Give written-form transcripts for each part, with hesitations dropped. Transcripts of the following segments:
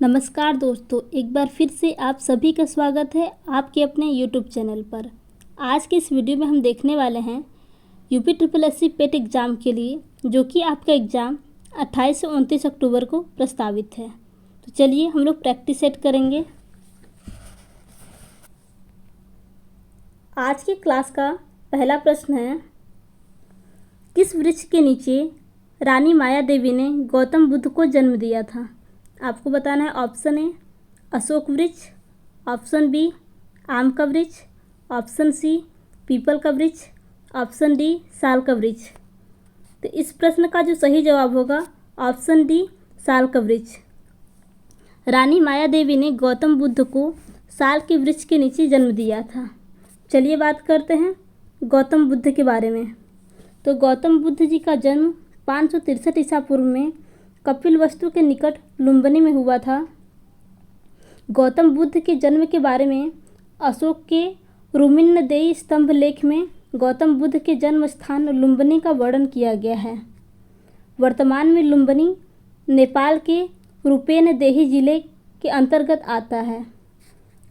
नमस्कार दोस्तों, एक बार फिर से आप सभी का स्वागत है आपके अपने YouTube चैनल पर। आज के इस वीडियो में हम देखने वाले हैं यूपी ट्रिपल एससी पेट एग्ज़ाम के लिए, जो कि आपका एग्ज़ाम 28 से 29 अक्टूबर को प्रस्तावित है। तो चलिए हम लोग प्रैक्टिस सेट करेंगे। आज की क्लास का पहला प्रश्न है, किस वृक्ष के नीचे रानी माया देवी ने गौतम बुद्ध को जन्म दिया था? आपको बताना है। ऑप्शन ए अशोक वृक्ष, ऑप्शन बी आम का वृक्ष, ऑप्शन सी पीपल का वृक्ष, ऑप्शन डी साल का वृक्ष। तो इस प्रश्न का जो सही जवाब होगा ऑप्शन डी साल का वृक्ष। रानी माया देवी ने गौतम बुद्ध को साल के वृक्ष के नीचे जन्म दिया था। चलिए बात करते हैं गौतम बुद्ध के बारे में। तो गौतम बुद्ध जी का जन्म 563 ईसा पूर्व में कपिलवस्तु के निकट लुम्बिनी में हुआ था। गौतम बुद्ध के जन्म के बारे में अशोक के रुमिन्नदेई स्तंभ लेख में गौतम बुद्ध के जन्म स्थान लुम्बिनी का वर्णन किया गया है। वर्तमान में लुम्बिनी नेपाल के रूपेनदेही जिले के अंतर्गत आता है।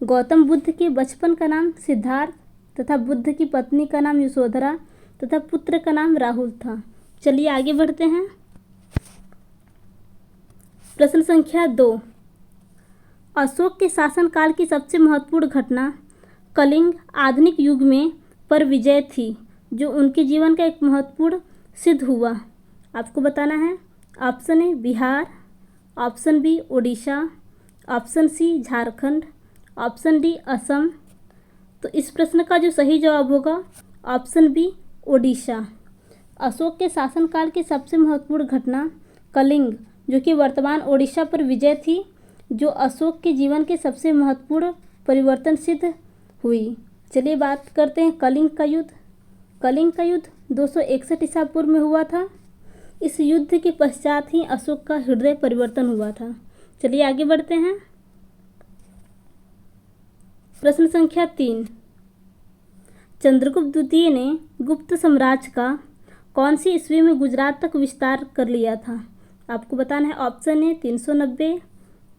गौतम बुद्ध के बचपन का नाम सिद्धार्थ तथा बुद्ध की पत्नी का नाम यशोधरा तथा पुत्र का नाम राहुल था। चलिए आगे बढ़ते हैं। प्रश्न संख्या 2, अशोक के शासनकाल की सबसे महत्वपूर्ण घटना कलिंग आधुनिक युग में पर विजय थी, जो उनके जीवन का एक महत्वपूर्ण सिद्ध हुआ। आपको बताना है। Option A Bihar, option B Orissa, option C Jharkhand, option D Assam. तो इस प्रश्न का जो सही जवाब होगा ऑप्शन बी उड़ीसा। अशोक के शासनकाल की सबसे महत्वपूर्ण घटना कलिंग, जो कि वर्तमान ओडिशा पर विजय थी, जो अशोक के जीवन के सबसे महत्वपूर्ण परिवर्तन सिद्ध हुई। चलिए बात करते हैं कलिंग का युद्ध। कलिंग का युद्ध 261 ईसा पूर्व में हुआ था। इस युद्ध के पश्चात ही अशोक का हृदय परिवर्तन हुआ था। चलिए आगे बढ़ते हैं। प्रश्न संख्या 3, चंद्रगुप्त द्वितीय ने गुप्त साम्राज्य का कौन सी ईस्वी में गुजरात तक विस्तार कर लिया था? आपको बताना है। Option A 390,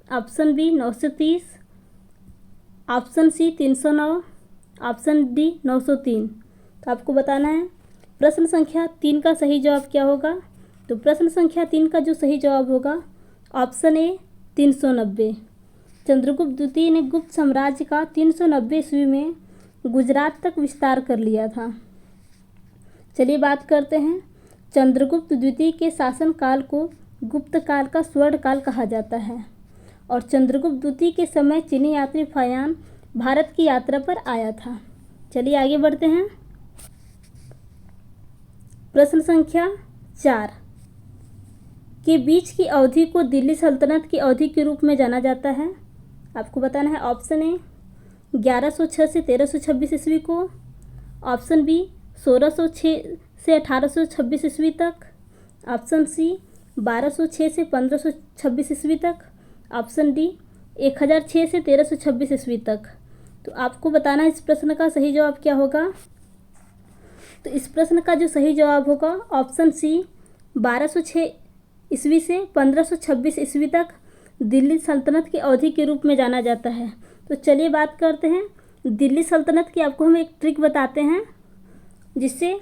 option B 930, option C 309, option D 903। तो आपको बताना है। प्रश्न संख्या 3 का सही जवाब क्या होगा? तो प्रश्न संख्या 3 का जो सही जवाब होगा ऑप्शन ए 390। चंद्रगुप्त द्वितीय ने गुप्त साम्राज्य का 390 ईस्वी में गुजरात तक विस्तार कर लिया था। चलिए बात करते हैं। चंद्रगुप्त द्वितीय के शासनकाल को गुप्त काल का स्वर्ण काल कहा जाता है और चंद्रगुप्त द्वितीय के समय चीनी यात्री फायान भारत की यात्रा पर आया था। चलिए आगे बढ़ते हैं। प्रश्न संख्या 4 के बीच की अवधि को दिल्ली सल्तनत की अवधि के रूप में जाना जाता है। आपको बताना है। ऑप्शन ए 1106 से 1326 ईस्वी को, ऑप्शन बी 1606 से 1826 ईस्वी तक, ऑप्शन सी 1206 से 1526 ईस्वी तक, ऑप्शन डी 1006 से 1326 ईस्वी तक। तो आपको बताना है इस प्रश्न का सही जवाब क्या होगा। तो इस प्रश्न का जो सही जवाब होगा ऑप्शन सी 1206 ईस्वी से 1526 ईस्वी तक दिल्ली सल्तनत की अवधि के रूप में जाना जाता है। तो चलिए बात करते हैं दिल्ली सल्तनत की। आपको हम एक ट्रिक बताते हैं जिससे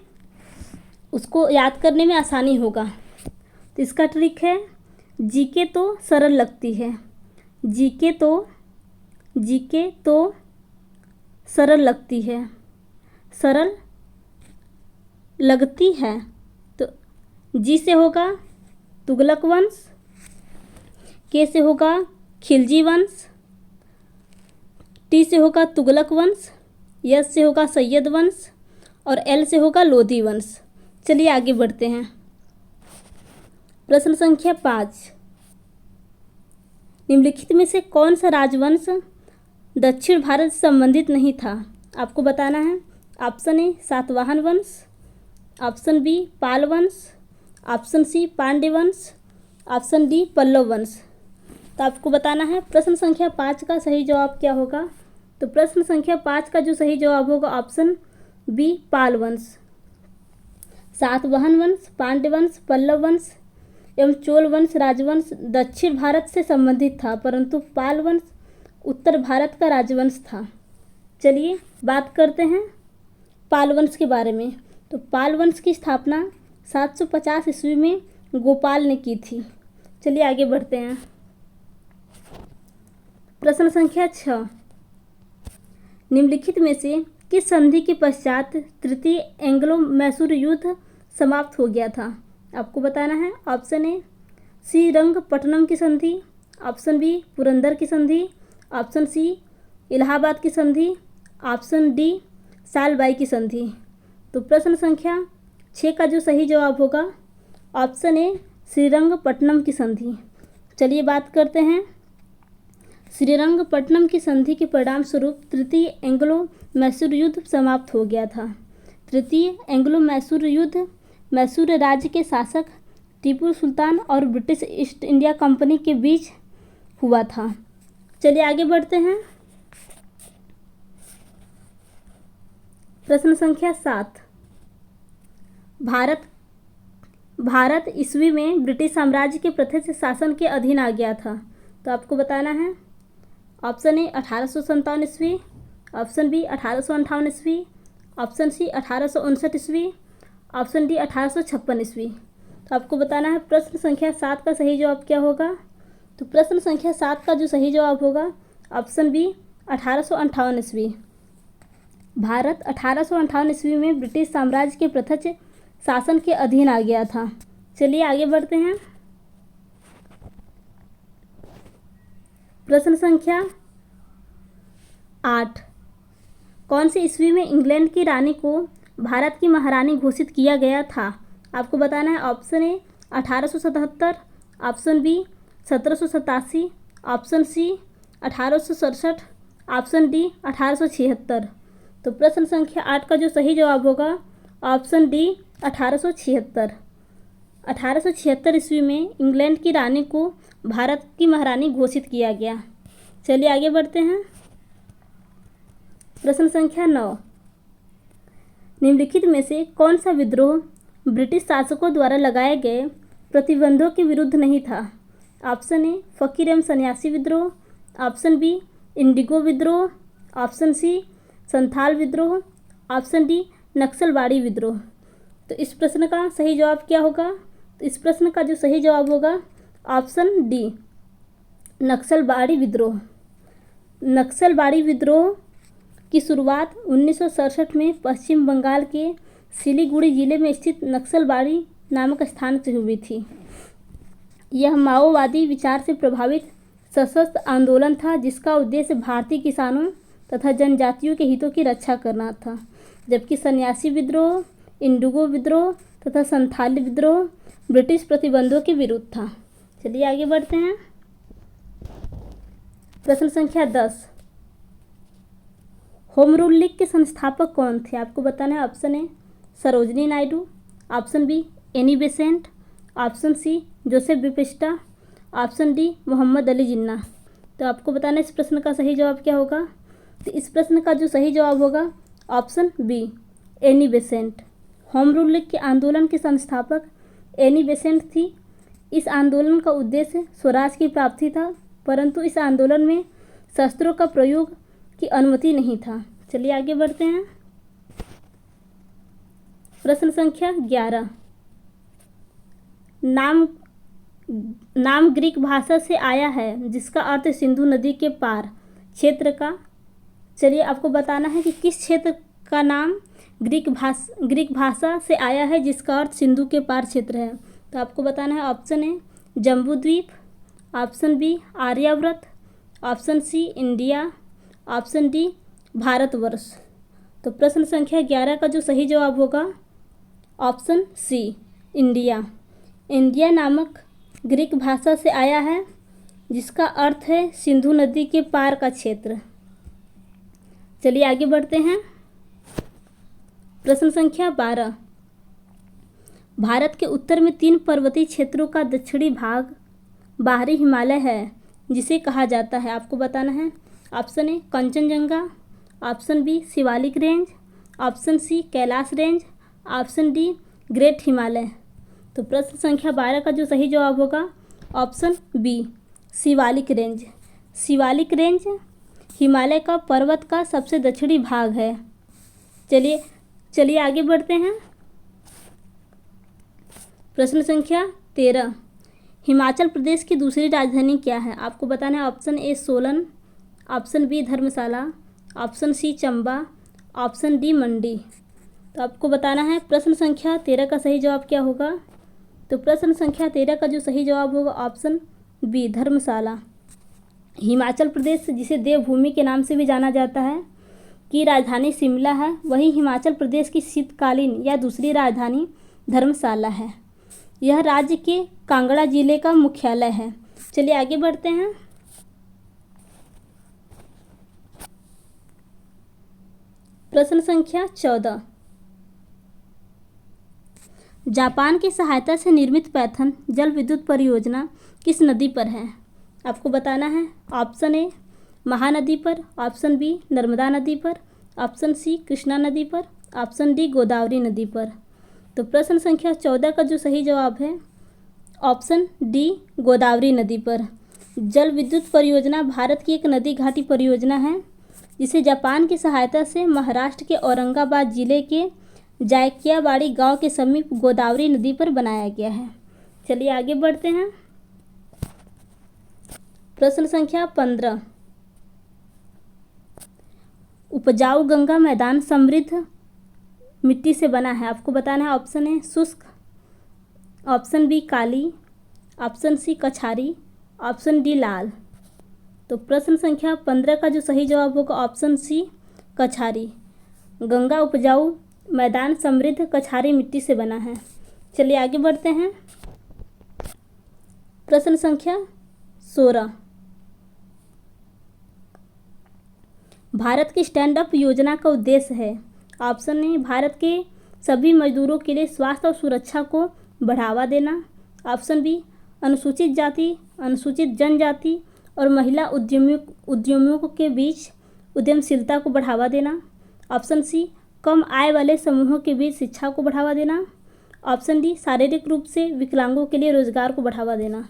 उसको याद करने में आसानी होगा। तो इसका ट्रिक है, जीके तो सरल लगती है, जीके तो सरल लगती है, सरल लगती है। तो जी से होगा तुगलक वंश, के से होगा खिलजी वंश, टी से होगा तुगलक वंश, यस से होगा सैयद वंश और एल से होगा लोधी वंश। चलिए आगे बढ़ते हैं। प्रश्न संख्या 5, निम्नलिखित में से कौन सा राजवंश दक्षिण भारत से संबंधित नहीं था? आपको बताना है। ऑप्शन ए सातवाहन वंश, ऑप्शन बी पाल वंश, ऑप्शन सी पांड्य वंश, ऑप्शन डी पल्लव वंश। तो आपको बताना है। प्रश्न संख्या 5 का सही जवाब क्या होगा? तो प्रश्न संख्या 5 का जो सही जवाब होगा ऑप्शन बी पाल वंश। सातवाहन वंश, पांड्य वंश, पल्लव वंश एवं चोल वंश राजवंश दक्षिण भारत से संबंधित था, परंतु पाल वंश उत्तर भारत का राजवंश था। चलिए बात करते हैं पाल वंश के बारे में। तो पाल वंश की स्थापना 750 ईस्वी में गोपाल ने की थी। चलिए आगे बढ़ते हैं। प्रश्न संख्या 6, निम्नलिखित में से किस संधि के पश्चात तृतीय एंग्लो मैसूर युद्ध समाप्त हो गया था? आपको बताना है। ऑप्शन ए श्रीरंगपट्टनम की संधि, ऑप्शन बी पुरंदर की संधि, ऑप्शन सी इलाहाबाद की संधि, ऑप्शन डी सालबाई की संधि। तो प्रश्न संख्या 6 का जो सही जवाब होगा ऑप्शन ए श्रीरंगपट्टनम की संधि। चलिए बात करते हैं। श्रीरंगपट्टनम की संधि के परिणाम स्वरूप तृतीय एंग्लो मैसूर युद्ध समाप्त हो गया था। तृतीय एंग्लो मैसूर युद्ध मैसूर राज्य के शासक टीपू सुल्तान और ब्रिटिश ईस्ट इंडिया कंपनी के बीच हुआ था। चलिए आगे बढ़ते हैं। प्रश्न संख्या 7, भारत ईस्वी में ब्रिटिश साम्राज्य के प्रत्यक्ष शासन के अधीन आ गया था। तो आपको बताना है। ऑप्शन ए 1857 ईस्वी, ऑप्शन बी 1858 ईस्वी, ऑप्शन सी 1859 ईस्वी, ऑप्शन डी 1856 ईस्वी। तो आपको बताना है प्रश्न संख्या 7 का सही जवाब क्या होगा। तो प्रश्न संख्या 7 का जो सही जवाब होगा ऑप्शन बी 1858 ईस्वी। भारत 1858 ईस्वी में ब्रिटिश साम्राज्य के प्रत्यक्ष शासन के अधीन आ गया था। चलिए आगे बढ़ते हैं। प्रश्न संख्या 8, कौन सी ईस्वी में इंग्लैंड की रानी को भारत की महारानी घोषित किया गया था? आपको बताना है। Option A 1877, option B 1787, option C 1867, option D 1876। तो प्रश्न संख्या 8 का जो सही जवाब होगा ऑप्शन डी 1876। 1876 ईस्वी में इंग्लैंड की रानी को भारत की महारानी घोषित किया गया। चलिए आगे बढ़ते हैं। प्रश्न संख्या 9, निम्नलिखित में से कौन सा विद्रोह ब्रिटिश शासकों द्वारा लगाए गए प्रतिबंधों के विरुद्ध नहीं था? ऑप्शन ए फकीर एवं सन्यासी विद्रोह, ऑप्शन बी इंडिगो विद्रोह, ऑप्शन सी संथाल विद्रोह, ऑप्शन डी नक्सलबाड़ी विद्रोह। तो इस प्रश्न का सही जवाब क्या होगा? तो इस प्रश्न का जो सही जवाब होगा ऑप्शन डी नक्सलबाड़ी विद्रोह। नक्सलबाड़ी विद्रोह की शुरुआत 1967 में पश्चिम बंगाल के सिलीगुड़ी जिले में स्थित नक्सलबाड़ी नामक स्थान से हुई थी। यह माओवादी विचार से प्रभावित सशस्त्र आंदोलन था, जिसका उद्देश्य भारतीय किसानों तथा जनजातियों के हितों की रक्षा करना था। जबकि सन्यासी विद्रोह, इंडिगो विद्रोह तथा संथाली विद्रोह ब्रिटिश प्रतिबंधों के विरुद्ध था। चलिए आगे बढ़ते हैं। प्रश्न संख्या 10, होम रूल लीग के संस्थापक कौन थे? आपको बताना है। Option A Sarojini Naidu, option B Annie Besant, option C Joseph Baptista, option D Mohammad Ali Jinnah. तो आपको बताना है इस प्रश्न का सही जवाब क्या होगा। तो इस प्रश्न का जो सही जवाब होगा option B Annie Besant. Home rule league के आंदोलन के संस्थापक एनी बेसेंट थी। इस आंदोलन का उद्देश्य स्वराज की प्राप्ति था, परंतु इस आंदोलन में शस्त्रों का प्रयोग की अनुमति नहीं था। चलिए आगे बढ़ते हैं। प्रश्न संख्या 11, नाम ग्रीक भाषा से आया है जिसका अर्थ सिंधु नदी के पार क्षेत्र का। चलिए आपको बताना है कि किस क्षेत्र का नाम ग्रीक भाषा से आया है जिसका अर्थ सिंधु के पार क्षेत्र है। तो आपको बताना है। Option A Jambudvipa, option B Aryavarta, option C India, option D Bharatvarsh. तो प्रश्न संख्या 11 का जो सही जवाब होगा ऑप्शन सी इंडिया। इंडिया नामक ग्रीक भाषा से आया है जिसका अर्थ है सिंधु नदी के पार का क्षेत्र। चलिए आगे बढ़ते हैं। प्रश्न संख्या 12, भारत के उत्तर में 3 पर्वतीय क्षेत्रों का दक्षिणी भाग बाहरी हिमालय है जिसे कहा जाता है। आपको बताना है। Option A Kanchenjunga, option B Shivalik range, option C Kailash range, option D great Himalaya. तो प्रश्न संख्या 12 का जो सही जवाब होगा option B Shivalik range. Shivalik range Himalaya का पर्वत का सबसे दक्षिणी भाग है। चलिए आगे बढ़ते हैं। प्रश्न संख्या 13, हिमाचल प्रदेश की दूसरी राजधानी क्या है? आपको बताना है option A Solan, option B Dharamshala, option C Chamba, option D Mandi. तो आपको बताना है प्रश्न संख्या 13 का सही जवाब क्या होगा। तो प्रश्न संख्या 13 का जो सही जवाब होगा ऑप्शन बी धर्मशाला। हिमाचल प्रदेश जिसे देवभूमि के नाम से भी जाना जाता है की राजधानी शिमला है, वहीं हिमाचल प्रदेश की शीतकालीन या दूसरी राजधानी धर्मशाला है। यह राज्य के कांगड़ा जिले का मुख्यालय है। चलिए आगे बढ़ते हैं। प्रश्न संख्या 14, जापान की सहायता से निर्मित पैथन जल विद्युत परियोजना किस नदी पर है? आपको बताना है ऑप्शन ए महानदी पर, ऑप्शन बी नर्मदा नदी पर, ऑप्शन सी कृष्णा नदी पर, ऑप्शन डी गोदावरी नदी पर। तो प्रश्न संख्या 14 का जो सही जवाब है ऑप्शन डी गोदावरी नदी पर। जल विद्युत परियोजना भारत की एक नदी घाटी परियोजना है जिसे जापान की सहायता से महाराष्ट्र के औरंगाबाद जिले के जायकियाबाड़ी गांव के समीप गोदावरी नदी पर बनाया गया है। चलिए आगे बढ़ते हैं। प्रश्न संख्या 15, उपजाऊ गंगा मैदान समृद्ध मिट्टी से बना है। आपको बताना है ऑप्शन ए शुष्क, ऑप्शन बी काली, option C Kachari, option D लाल। तो प्रश्न संख्या 15 का जो सही जवाब होगा ऑप्शन सी कछारी। गंगा उपजाऊ मैदान समृद्ध कछारी मिट्टी से बना है। चलिए आगे बढ़ते हैं। प्रश्न संख्या 16, भारत की स्टैंड अप योजना का उद्देश्य है। ऑप्शन ए भारत के सभी मजदूरों के लिए स्वास्थ्य और सुरक्षा को बढ़ावा देना, ऑप्शन बी अनुसूचित जाति, अनुसूचित जनजाति और महिला उद्यमियों के बीच उद्यमशीलता को बढ़ावा देना, ऑप्शन सी कम आय वाले समूहों के बीच शिक्षा को बढ़ावा देना, ऑप्शन डी शारीरिक रूप से विकलांगों के लिए रोजगार को बढ़ावा देना।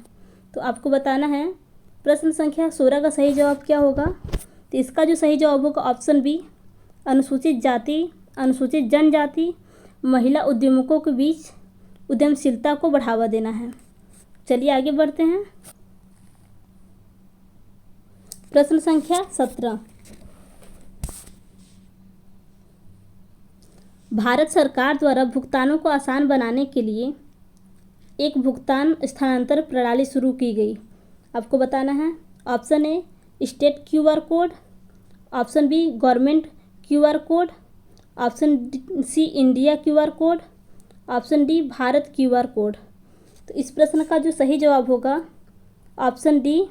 तो आपको बताना है प्रश्न संख्या 16 का सही जवाब क्या होगा। तो इसका जो सही जवाब होगा ऑप्शन बी अनुसूचित जाति, अनुसूचित जनजाति, महिला उद्यमियों के बीच उद्यमशीलता को बढ़ावा देना है। चलिए आगे बढ़ते हैं। प्रश्न संख्या 17, भारत सरकार द्वारा भुगतानों को आसान बनाने के लिए एक भुगतान स्थानांतरण प्रणाली शुरू की गई। आपको बताना है option A state QR code, option B government QR code, option C India QR code, option D Bharat QR code. तो इस प्रश्न का जो सही जवाब होगा option D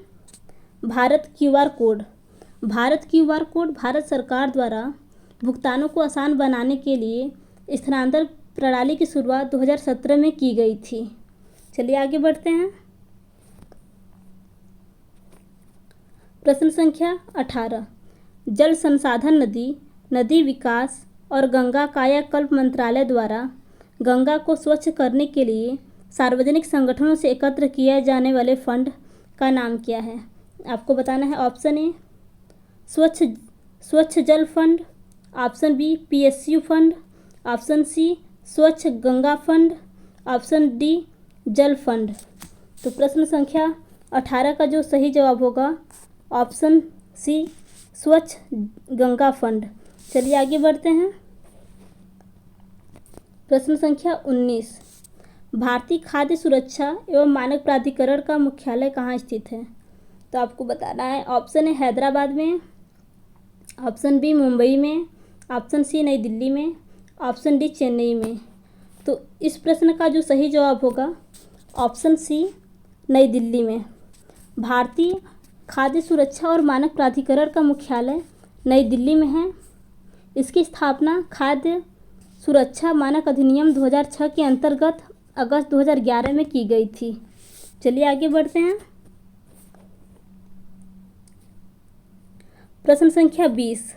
Bharat QR code. Bharat QR code Bharat सरकार द्वारा भुगतानों को आसान बनाने के लिए स्थानांतरण प्रणाली की शुरुआत 2017 में की गई थी। चलिए आगे बढ़ते हैं। प्रश्न संख्या 18, जल संसाधन नदी विकास और गंगा कायाकल्प मंत्रालय द्वारा गंगा को स्वच्छ करने के लिए सार्वजनिक संगठनों से एकत्र किए जाने वाले फंड का नाम क्या है? आपको बताना है option A Swachh Jal fund, option B PSU fund, option C Swachh Ganga fund, option D Jal fund. तो प्रश्न संख्या 18 का जो सही जवाब होगा option C Swachh Ganga fund. चलिए आगे बढ़ते हैं। प्रश्न संख्या 19, भारतीय खाद्य सुरक्षा एवं मानक प्राधिकरण का मुख्यालय कहाँ स्थित है? तो आपको बताना है ऑप्शन ए हैदराबाद में, ऑप्शन बी मुंबई में, ऑप्शन सी नई दिल्ली में, ऑप्शन डी चेन्नई में। तो इस प्रश्न का जो सही जवाब होगा ऑप्शन सी नई दिल्ली में। भारतीय खाद्य सुरक्षा और मानक प्राधिकरण का मुख्यालय नई दिल्ली में है। इसकी स्थापना खाद्य सुरक्षा मानक अधिनियम 2006 के अंतर्गत अगस्त 2011 में की गई थी। चलिए आगे बढ़ते हैं। प्रश्न संख्या 20,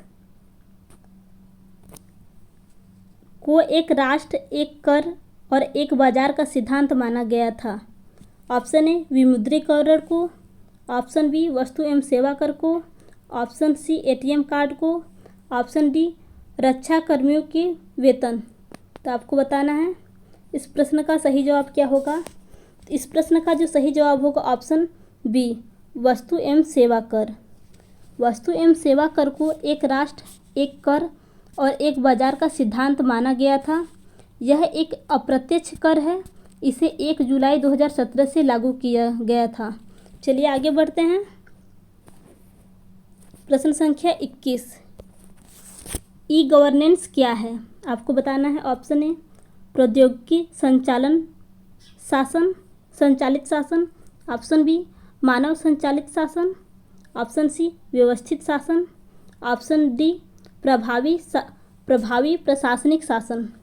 को एक राष्ट्र एक कर और एक बाजार का सिद्धांत माना गया था? ऑप्शन ए विमुद्रीकरण को, ऑप्शन बी वस्तु एवं सेवा कर को, ऑप्शन सी एटीएम कार्ड को, ऑप्शन डी रक्षा कर्मियों के वेतन। तो आपको बताना है इस प्रश्न का सही जवाब क्या होगा। इस प्रश्न का जो सही जवाब होगा ऑप्शन बी वस्तु एवं सेवा कर। वस्तु एवं सेवा कर को एक राष्ट्र एक कर और एक बाजार का सिद्धांत माना गया था। यह एक अप्रत्यक्ष कर है। इसे 1 जुलाई 2017 से लागू किया गया था। चलिए आगे बढ़ते हैं। प्रश्न संख्या 21, ई गवर्नेंस क्या है? आपको बताना है। ऑप्शन ए प्रौद्योगिकी संचालित शासन, ऑप्शन बी मानव संचालित शासन, ऑप्शन सी व्यवस्थित शासन, ऑप्शन डी प्रभावी प्रशासनिक शासन।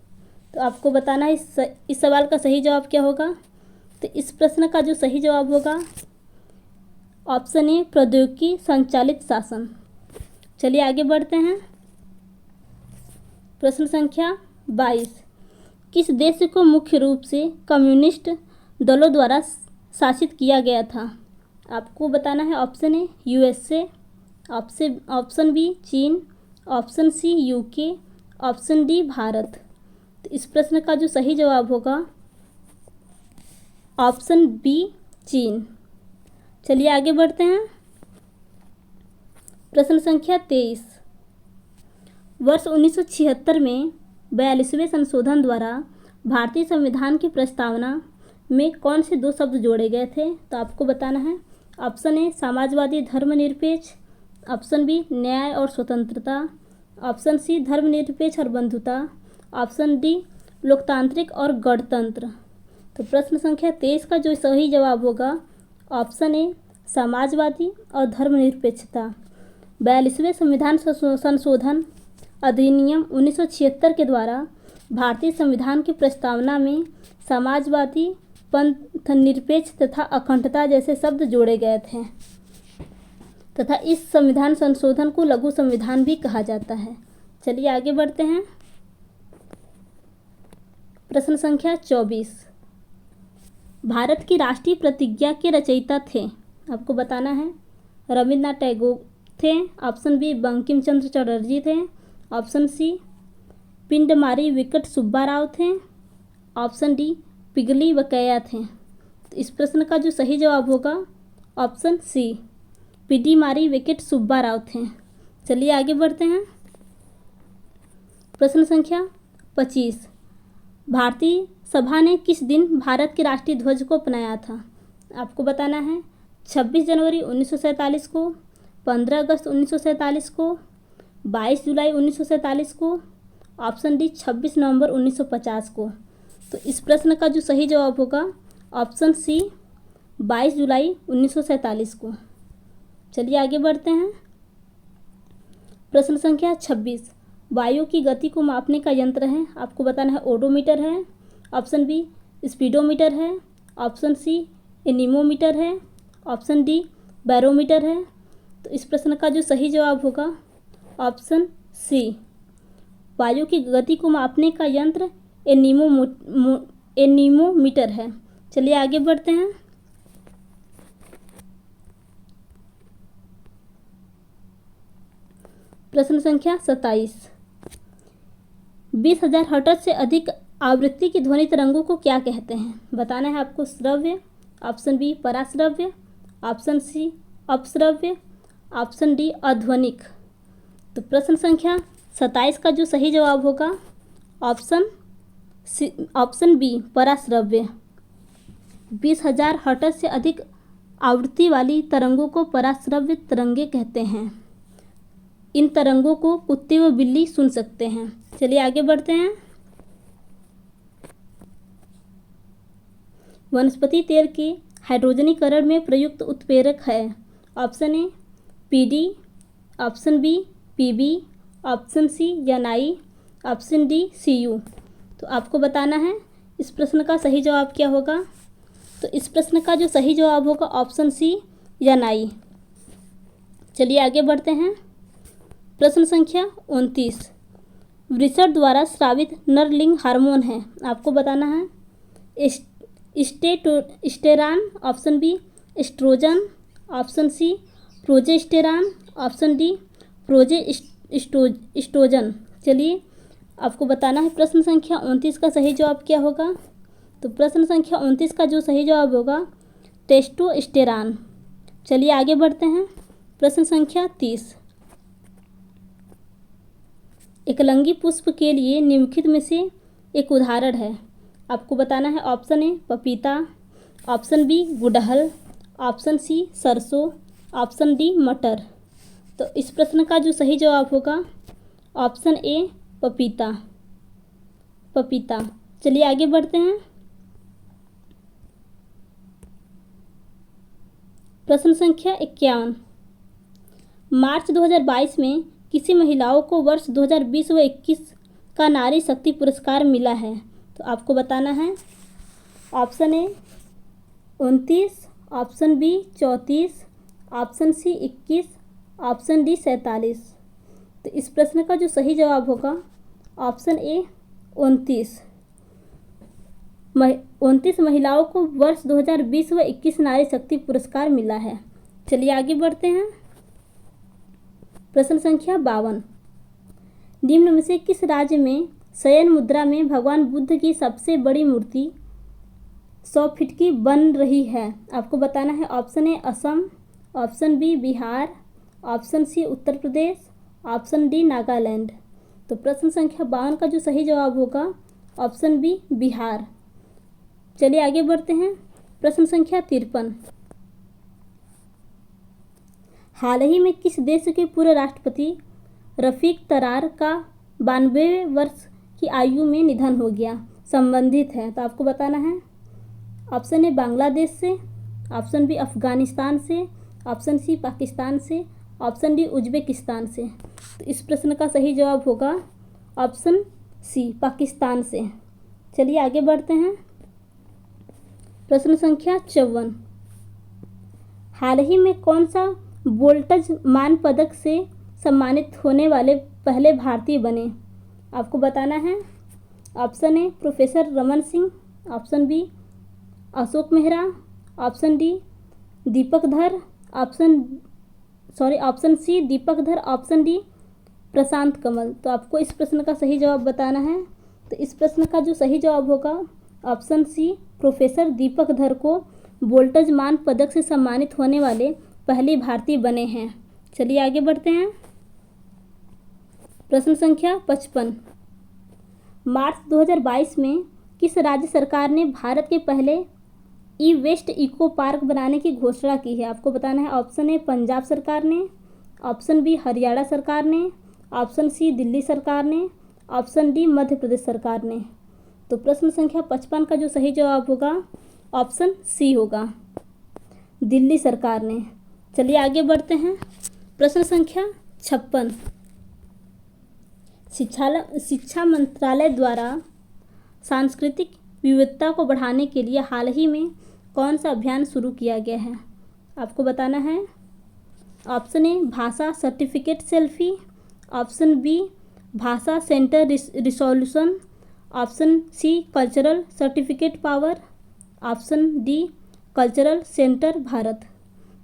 तो आपको बताना है इस सवाल का सही जवाब क्या होगा। तो इस प्रश्न का जो सही जवाब होगा ऑप्शन ए प्रौद्योगिकी संचालित शासन। चलिए आगे बढ़ते हैं। प्रश्न संख्या 22, किस देश को मुख्य रूप से कम्युनिस्ट दलों द्वारा शासित किया गया था? आपको बताना है। Option A USA, option B चीन, option C UK, option D Bharat. तो इस प्रश्न का जो सही जवाब होगा ऑप्शन बी चीन। चलिए आगे बढ़ते हैं। प्रश्न संख्या 23, वर्ष 1976 में 42वें संशोधन द्वारा भारतीय संविधान की प्रस्तावना में कौन से 2 शब्द जोड़े गए थे? तो आपको बताना है। ऑप्शन ए समाजवादी धर्मनिरपेक्ष, ऑप्शन बी न्याय और स्वतंत्रता, ऑप्शन सी धर्मनिरपेक्ष और बंधुता, ऑप्शन डी लोकतांत्रिक और गणतंत्र। तो प्रश्न संख्या 23 का जो सही जवाब होगा ऑप्शन ए समाजवादी और धर्मनिरपेक्षता। 42वें संविधान संशोधन अधिनियम 1976 के द्वारा भारतीय संविधान की प्रस्तावना में समाजवादी, पंथ निरपेक्ष तथा अखंडता जैसे शब्द जोड़े गए थे तथा इस संविधान संशोधन को लघु संविधान भी कहा जाता है। चलिए आगे बढ़ते हैं। प्रश्न संख्या 24, भारत की राष्ट्रीय प्रतिज्ञा के रचयिता थे? आपको बताना है। रविन्द्रनाथ टैगोर थे, ऑप्शन बी बंकिम चंद्र चटर्जी थे, ऑप्शन सी पिंडमारी वेंकट सुब्बा राव थे, ऑप्शन डी पिंगली वेंकैया थे। तो इस प्रश्न का जो सही जवाब होगा ऑप्शन सी पिंडमारी वेंकट सुब्बा राव थे। चलिए आगे बढ़ते हैं। प्रश्न संख्या 25, भारतीय सभा ने किस दिन भारत के राष्ट्रीय ध्वज को अपनाया था? आपको बताना है। 26 जनवरी 1947 को, 15 अगस्त 1947 को, 22 जुलाई 1947 को, ऑप्शन डी 26 नवंबर 1950 को। तो इस प्रश्न का जो सही जवाब होगा ऑप्शन सी 22 जुलाई 1947 को। चलिए आगे बढ़ते हैं। प्रश्न संख्या 26, वायु की गति को मापने का यंत्र है। आपको बताना है ओडोमीटर है, ऑप्शन बी स्पीडोमीटर है, ऑप्शन सी एनीमोमीटर है, ऑप्शन डी बैरोमीटर है। तो इस प्रश्न का जो सही जवाब होगा ऑप्शन सी वायु की गति को मापने का यंत्र एनीमोमीटर है। चलिए आगे बढ़ते हैं। प्रश्न संख्या 27, 20,000 हर्ट्ज से अधिक आवृत्ति की ध्वनि तरंगों को क्या कहते हैं? बताना है आपको। श्रव्य, ऑप्शन बी पराश्रव्य, ऑप्शन सी अपश्रव्य, ऑप्शन डी अध्वनिक। तो प्रश्न संख्या 27 का जो सही जवाब होगा ऑप्शन बी पराश्रव्य। 20,000 हर्ट्ज से अधिक आवृत्ति वाली तरंगों को पराश्रव्य तरंगे कहते हैं। इन तरंगों को कुत्ते व बिल्ली सुन सकते हैं। चलिए आगे बढ़ते हैं। वनस्पति तेल के हाइड्रोजनीकरण में प्रयुक्त उत्प्रेरक है। Option A PD, option B PB, option C NI, option D CU. तो आपको बताना है इस प्रश्न का सही जवाब क्या होगा। तो इस प्रश्न का जो सही जवाब होगा ऑप्शन सी एनआई। चलिए आगे बढ़ते हैं। प्रश्न संख्या 29, वृषण द्वारा स्रावित नरलिंग हार्मोन है। आपको बताना है। स्टेरान, option B estrogen, option C progesterone, option D progestogen. चलिए आपको बताना है प्रश्न संख्या 29 का सही जवाब क्या होगा। तो प्रश्न संख्या 29 का जो सही जवाब होगा टेस्टोस्टेरान। चलिए आगे बढ़ते हैं। प्रश्न संख्या 30, एकलंगी पुष्प के लिए निम्नलिखित में से एक उदाहरण है। आपको बताना है ऑप्शन ए पपीता, ऑप्शन बी गुड़हल, ऑप्शन सी सरसों, ऑप्शन डी मटर। तो इस प्रश्न का जो सही जवाब होगा ऑप्शन ए पपीता। पपीता। चलिए आगे बढ़ते हैं। प्रश्न संख्या 51, मार्च 2022 में किसी महिलाओं को वर्ष 2020 व 21 का नारी शक्ति पुरस्कार मिला है। तो आपको बताना है option A 29, option B 34, option C 21, option D 47। तो इस प्रश्न का जो सही जवाब होगा ऑप्शन ए 29। 29 महिलाओं को वर्ष 2020 व 21 नारी शक्ति पुरस्कार मिला है। चलिए आगे बढ़ते हैं। प्रश्न संख्या 52, निम्न में से किस राज्य में शयन मुद्रा में भगवान बुद्ध की सबसे बड़ी मूर्ति 100 फीट की बन रही है। आपको बताना है option A Assam, option B Bihar, option C Uttar Pradesh, option D Nagaland. तो प्रश्न संख्या 52 का जो सही जवाब होगा ऑप्शन बी बिहार। चलिए आगे बढ़ते हैं। प्रश्न संख्या 53, हाल ही में किस देश के पूर्व राष्ट्रपति रफीक तरार का 92वें वर्ष की आयु में निधन हो गया संबंधित है। तो आपको बताना है ऑप्शन ए बांग्लादेश से, ऑप्शन बी अफगानिस्तान से, ऑप्शन सी पाकिस्तान से, ऑप्शन डी उज्बेकिस्तान से। तो इस प्रश्न का सही जवाब होगा ऑप्शन सी पाकिस्तान से। चलिए आगे बढ़ते हैं। प्रश्न संख्या 54, हाल ही में कौन सा वोल्टज मान पदक से सम्मानित होने वाले पहले भारतीय बने। आपको बताना है option A professor Raman Singh, option B Ashok Mehra, option D Deepak Dhar, option C Deepak Dhar, option D प्रशांत कमल। तो आपको इस प्रश्न का सही जवाब बताना है। तो इस प्रश्न का जो सही जवाब होगा ऑप्शन सी प्रोफेसर दीपक धर को वोल्टज मान पदक से सम्मानित होने वाले पहले भारतीय बने हैं। चलिए आगे बढ़ते हैं। प्रश्न संख्या 55, मार्च 2022 में किस राज्य सरकार ने भारत के पहले ई वेस्ट इको पार्क बनाने की घोषणा की है। आपको बताना है ऑप्शन ए पंजाब सरकार ने, ऑप्शन बी हरियाणा सरकार ने, ऑप्शन सी दिल्ली सरकार ने, ऑप्शन डी मध्य प्रदेश सरकार ने। तो प्रश्न संख्या 55 का जो सही जवाब होगा ऑप्शन सी होगा, दिल्ली सरकार ने। चलिए आगे बढ़ते हैं। प्रश्न संख्या 56, शिक्षा मंत्रालय द्वारा सांस्कृतिक विविधता को बढ़ाने के लिए हाल ही में कौन सा अभियान शुरू किया गया है। आपको बताना है option A Bhasha certificate selfie, option B Bhasha centre resolution, option C cultural certificate power, option D cultural centre Bharat.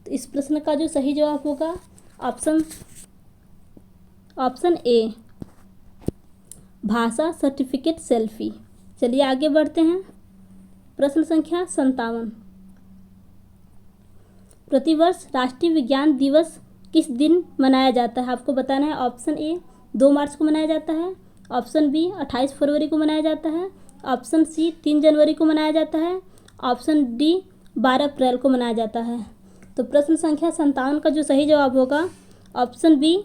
तो इस प्रश्न का जो सही जवाब होगा option A Bhasha certificate selfie. चलिए आगे बढ़ते हैं। प्रश्न संख्या 57, प्रतिवर्ष राष्ट्रीय विज्ञान दिवस किस दिन मनाया जाता है। आपको बताना है ऑप्शन ए 2 मार्च को मनाया जाता है, ऑप्शन बी 28 फरवरी को मनाया जाता है, ऑप्शन सी 3 जनवरी को मनाया जाता है, ऑप्शन डी 12 अप्रैल को मनाया जाता है। तो प्रश्न संख्या 57 का जो सही जवाब होगा ऑप्शन बी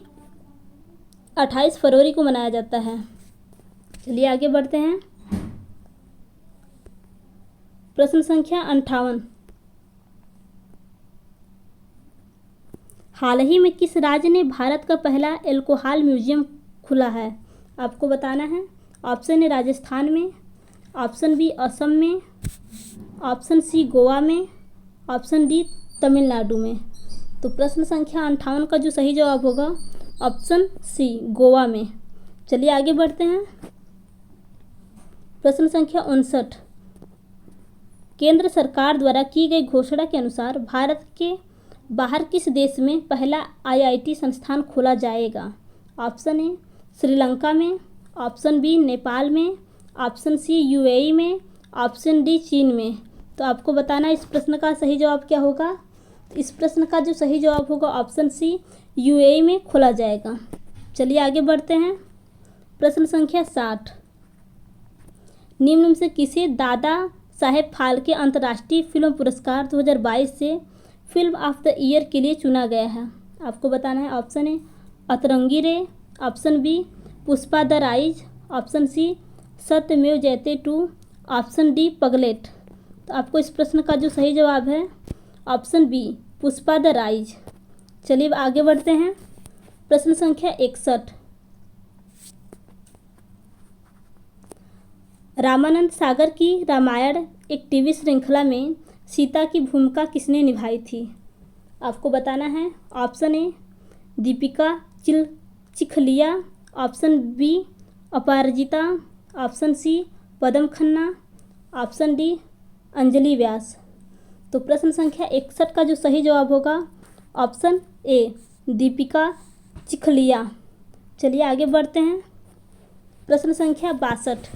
28 फरवरी को मनाया जाता है। चलिए आगे बढ़ते हैं। प्रश्न संख्या 58, हाल ही में किस राज्य ने भारत का पहला एल्कोहल म्यूजियम खुला है। आपको बताना है ऑप्शन ए राजस्थान में, ऑप्शन बी असम में, ऑप्शन सी गोवा में, ऑप्शन डी तमिलनाडु में। तो प्रश्न संख्या 58 का जो सही जवाब होगा ऑप्शन सी गोवा में। चलिए आगे बढ़ते हैं। प्रश्न संख्या 59, केंद्र सरकार द्वारा की गई घोषणा के अनुसार भारत के बाहर किस देश में पहला IIT संस्थान खोला जाएगा? ऑप्शन ए श्रीलंका में, ऑप्शन बी नेपाल में, ऑप्शन सी UAE में, ऑप्शन डी चीन में। तो आपको बताना है इस प्रश्न का सही जवाब क्या होगा। इस प्रश्न का जो सही जवाब होगा ऑप्शन सी UAE में खोला जाएगा। चलिए आगे बढ़ते हैं। प्रश्न संख्या 60, निम्न में से किसे दादा साहेब फाल्के अंतर्राष्ट्रीय फिल्म पुरस्कार 2022 से फिल्म ऑफ द ईयर के लिए चुना गया है? आपको बताना है। Option A Atrangi Re, option B Pushpa the rise, option C Satyamev Jayate 2, option D Pagglait. तो आपको इस प्रश्न का जो सही जवाब है option B Pushpa the rise. चलिए आगे बढ़ते हैं। प्रश्न संख्या 61, रामानंद सागर की रामायण एक टीवी श्रृंखला में सीता की भूमिका किसने निभाई थी? आपको बताना है। Option A Deepika Chikhalia, option B Aparajita, option C Padam Khanna, option D Anjali Vyas. तो प्रश्न संख्या 61 का जो सही जवाब होगा ऑप्शन ए दीपिका चिखलिया। चलिए आगे बढ़ते हैं। प्रश्न संख्या 62,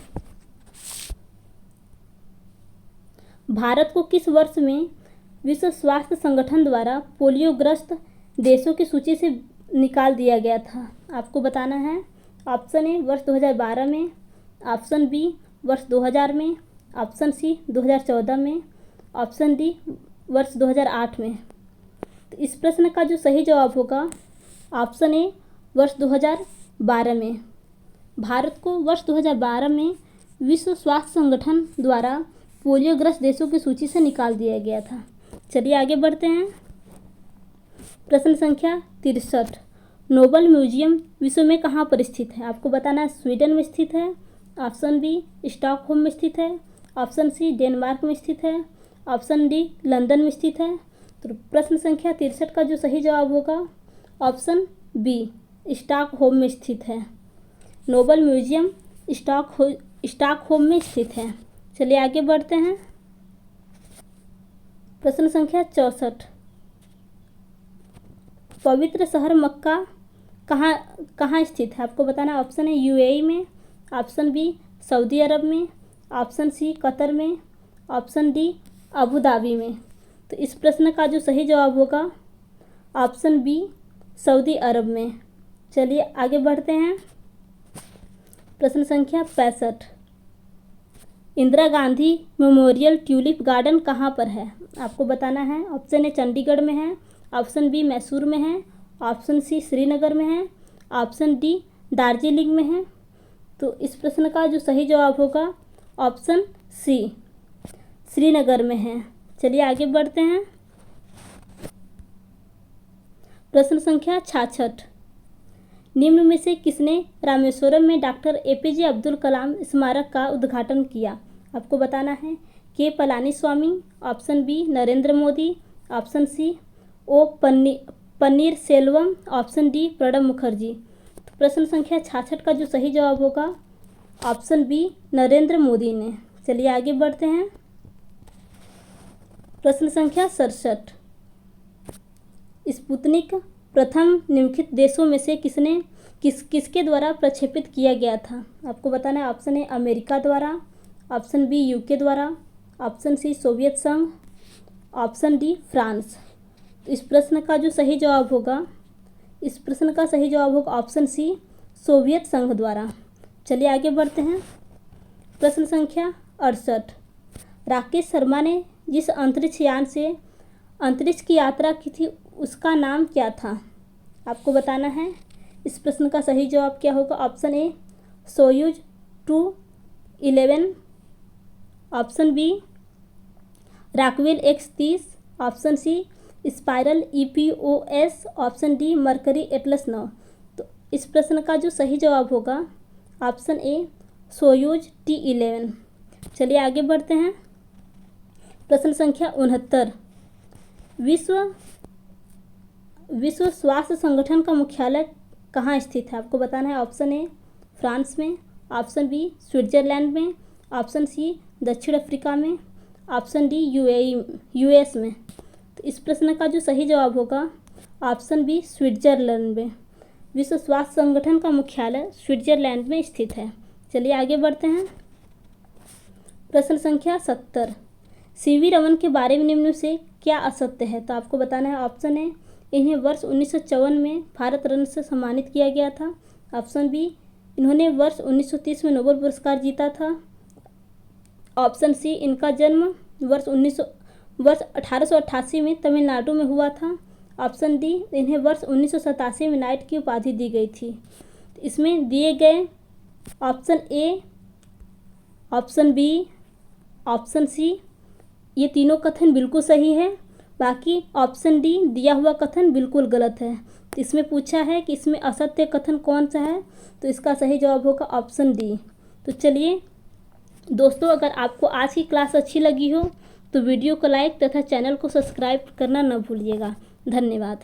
भारत को किस वर्ष में विश्व स्वास्थ्य संगठन द्वारा पोलियोग्रस्त देशों की सूची से निकाल दिया गया था? आपको बताना है। ऑप्शन ए वर्ष 2012 में, ऑप्शन बी वर्ष 2000 में, ऑप्शन सी 2014 में, ऑप्शन डी वर्ष 2008 में। तो इस प्रश्न का जो सही जवाब होगा ऑप्शन ए वर्ष 2012 में। भारत को वर्ष 2012 में विश्व स्वास्थ्य संगठन द्वारा पोलियोग्रस्त देशों की सूची से निकाल दिया गया था। चलिए आगे बढ़ते हैं। प्रश्न संख्या 63, नोबल म्यूजियम विश्व में कहाँ पर स्थित है? आपको बताना है। स्वीडन में स्थित है, ऑप्शन बी स्टॉकहोम में स्थित है, ऑप्शन सी डेनमार्क में स्थित है, ऑप्शन डी लंदन में स्थित है। तो प्रश्न संख्या 63 का जो सही जवाब होगा ऑप्शन बी स्टॉकहोम में स्थित है। नोबल म्यूजियम स्टॉकहोम में स्थित है। चलिए आगे बढ़ते हैं। प्रश्न संख्या 64, पवित्र शहर मक्का कहाँ स्थित है? आपको बताना। ऑप्शन है UAE में, ऑप्शन बी सऊदी अरब में, ऑप्शन सी कतर में, ऑप्शन डी अबू धाबी में। तो इस प्रश्न का जो सही जवाब होगा ऑप्शन बी सऊदी अरब में। चलिए आगे बढ़ते हैं। प्रश्न संख्या 65, Indira Gandhi memorial tulip garden कहाँ पर है? आपको बताना है। ऑप्शन ए चंडीगढ़ में है, ऑप्शन बी मैसूर में है, ऑप्शन सी श्रीनगर में है, ऑप्शन डी दार्जिलिंग में है। तो इस प्रश्न का जो सही जवाब होगा ऑप्शन सी श्रीनगर में है। चलिए आगे बढ़ते हैं। प्रश्न संख्या 66, निम्न में से किसने रामेश्वरम में डॉक्टर APJ अब्दुल कलाम स्मारक का उद्घाटन किया? आपको बताना है। K Palaniswami, option B Narendra Modi, option C O Panneerselvam, option D Pranab Mukherjee. तो प्रश्न संख्या 66 का जो सही जवाब होगा ऑप्शन बी नरेंद्र मोदी ने। चलिए आगे बढ़ते हैं। प्रश्न संख्या 67, स्पुतनिक प्रथम निम्नलिखित देशों में से किसके द्वारा प्रक्षेपित किया गया था? आपको बताना है। ऑप्शन ए अमेरिका द्वारा, ऑप्शन बी UK द्वारा, ऑप्शन सी सोवियत संघ, ऑप्शन डी फ्रांस। इस प्रश्न का जो सही जवाब होगा ऑप्शन सी सोवियत संघ द्वारा। चलिए आगे बढ़ते हैं। प्रश्न संख्या 68, राकेश शर्मा ने जिस अंतरिक्ष यान से अंतरिक्ष की यात्रा की थी उसका नाम क्या था? आपको बताना है। इस प्रश्न का सही जवाब क्या होगा? Option A Soyuz 211, option B Rockwell X30, option C spiral EPOS, option D Mercury Atlas 9। तो इस प्रश्न का जो सही जवाब होगा ऑप्शन ए सोयूज T11। चलिए आगे बढ़ते हैं। प्रश्न संख्या 69, विश्व स्वास्थ्य संगठन का मुख्यालय कहाँ स्थित है? आपको बताना है। ऑप्शन ए फ्रांस में, ऑप्शन बी स्विट्जरलैंड में, ऑप्शन सी दक्षिण अफ्रीका में, ऑप्शन डी यूएस में। तो इस प्रश्न का जो सही जवाब होगा ऑप्शन बी स्विट्जरलैंड में। विश्व स्वास्थ्य संगठन का मुख्यालय स्विट्जरलैंड में स्थित है। चलिए आगे बढ़ते हैं। प्रश्न संख्या 70, सीवी रमन के बारे में निम्न से क्या असत्य है? तो आपको बताना है। ऑप्शन ए, इन्हें वर्ष 1954 में भारत रत्न से सम्मानित किया गया था। ऑप्शन बी, इन्होंने वर्ष 1930 में नोबेल पुरस्कार जीता था। ऑप्शन सी, इनका जन्म वर्ष 1888 में तमिलनाडु में हुआ था। ऑप्शन डी, इन्हें वर्ष 1987 में नाइट की उपाधि दी गई थी। इसमें दिए गए option A, option B, option C, ये तीनों कथन बिल्कुल सही है। बाकी ऑप्शन डी दिया हुआ कथन बिल्कुल गलत है। तो इसमें पूछा है कि इसमें असत्य कथन कौन सा है, तो इसका सही जवाब होगा ऑप्शन डी। तो चलिए दोस्तों, अगर आपको आज की क्लास अच्छी लगी हो तो वीडियो को लाइक तथा चैनल को सब्सक्राइब करना न भूलिएगा। धन्यवाद।